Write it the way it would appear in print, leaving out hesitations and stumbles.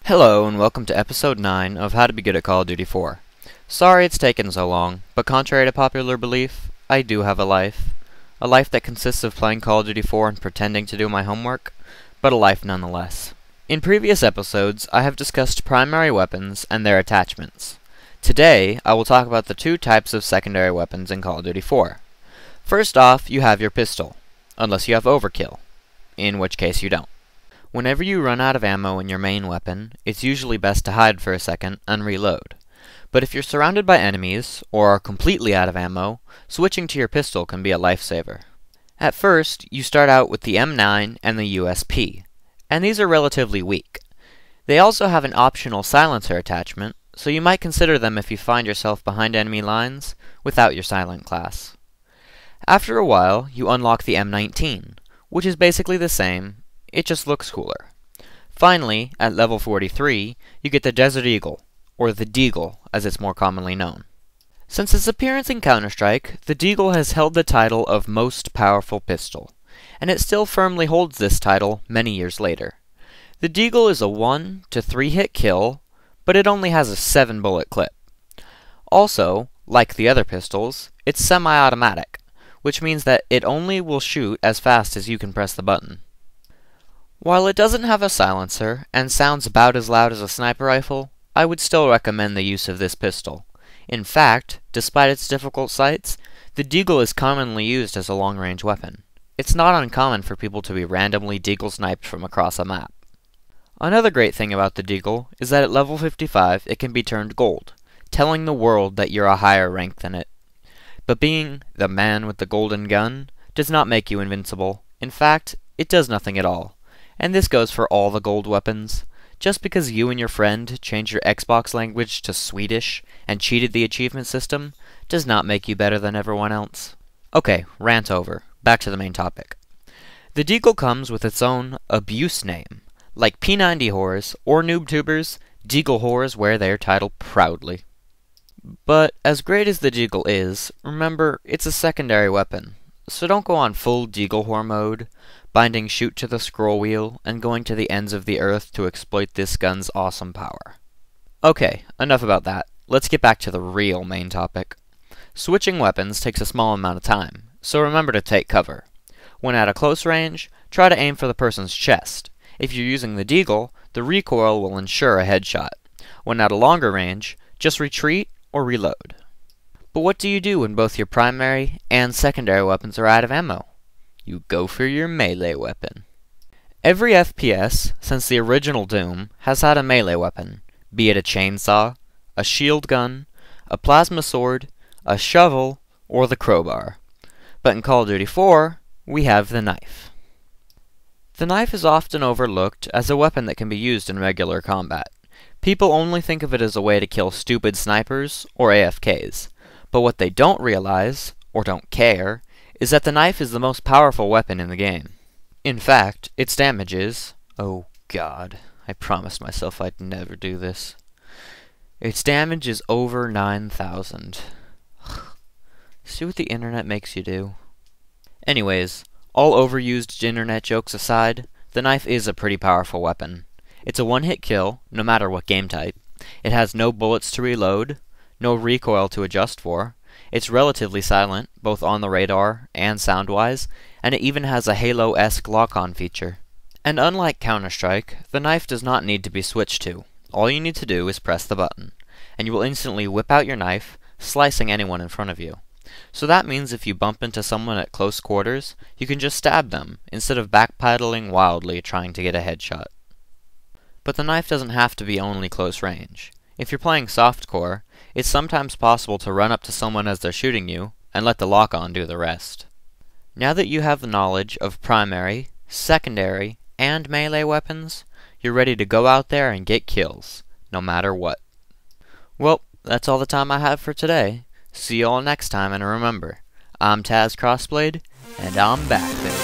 Hello and welcome to episode 9 of How to Be Good at Call of Duty 4. Sorry it's taken so long, but contrary to popular belief, I do have a life. A life that consists of playing Call of Duty 4 and pretending to do my homework, but a life nonetheless. In previous episodes, I have discussed primary weapons and their attachments. Today, I will talk about the two types of secondary weapons in Call of Duty 4. First off, you have your pistol, unless you have overkill, in which case you don't. Whenever you run out of ammo in your main weapon, it's usually best to hide for a second and reload. But if you're surrounded by enemies, or are completely out of ammo, switching to your pistol can be a lifesaver. At first, you start out with the M9 and the USP, and these are relatively weak. They also have an optional silencer attachment, so you might consider them if you find yourself behind enemy lines without your silent class. After a while, you unlock the M19, which is basically the same, it just looks cooler. Finally, at level 43, you get the Desert Eagle, or the Deagle as it's more commonly known. Since its appearance in Counter-Strike, the Deagle has held the title of Most Powerful Pistol, and it still firmly holds this title many years later. The Deagle is a 1 to 3 hit kill, but it only has a 7 bullet clip. Also, like the other pistols, it's semi-automatic, which means that it only will shoot as fast as you can press the button. While it doesn't have a silencer, and sounds about as loud as a sniper rifle, I would still recommend the use of this pistol. In fact, despite its difficult sights, the Deagle is commonly used as a long-range weapon. It's not uncommon for people to be randomly Deagle sniped from across a map. Another great thing about the Deagle is that at level 55 it can be turned gold, telling the world that you're a higher rank than it. But being the man with the golden gun does not make you invincible. In fact, it does nothing at all. And this goes for all the gold weapons. Just because you and your friend changed your Xbox language to Swedish and cheated the achievement system does not make you better than everyone else. Okay, rant over. Back to the main topic. The Deagle comes with its own abuse name. Like P90 whores or NoobTubers, Deagle whores wear their title proudly. But as great as the Deagle is, remember, it's a secondary weapon. So don't go on full Deagle whore mode, binding shoot to the scroll wheel, and going to the ends of the earth to exploit this gun's awesome power. Okay, enough about that. Let's get back to the real main topic. Switching weapons takes a small amount of time, so remember to take cover. When at a close range, try to aim for the person's chest. If you're using the Deagle, the recoil will ensure a headshot. When at a longer range, just retreat or reload. But what do you do when both your primary and secondary weapons are out of ammo? You go for your melee weapon. Every FPS, since the original Doom, has had a melee weapon, be it a chainsaw, a shield gun, a plasma sword, a shovel, or the crowbar. But in Call of Duty 4, we have the knife. The knife is often overlooked as a weapon that can be used in regular combat. People only think of it as a way to kill stupid snipers or AFKs, but what they don't realize, or don't care, is that the knife is the most powerful weapon in the game. In fact, its damage is... oh god, I promised myself I'd never do this. Its damage is over 9,000. See what the internet makes you do? Anyways, all overused internet jokes aside, the knife is a pretty powerful weapon. It's a one-hit kill, no matter what game type. It has no bullets to reload, no recoil to adjust for. It's relatively silent, both on the radar and sound-wise, and it even has a Halo-esque lock-on feature. And unlike Counter-Strike, the knife does not need to be switched to. All you need to do is press the button, and you will instantly whip out your knife, slicing anyone in front of you. So that means if you bump into someone at close quarters, you can just stab them, instead of backpedaling wildly trying to get a headshot. But the knife doesn't have to be only close range. If you're playing softcore, it's sometimes possible to run up to someone as they're shooting you, and let the lock-on do the rest. Now that you have the knowledge of primary, secondary, and melee weapons, you're ready to go out there and get kills, no matter what. Well, that's all the time I have for today. See you all next time, and remember, I'm Taz Crossblade, and I'm back, baby.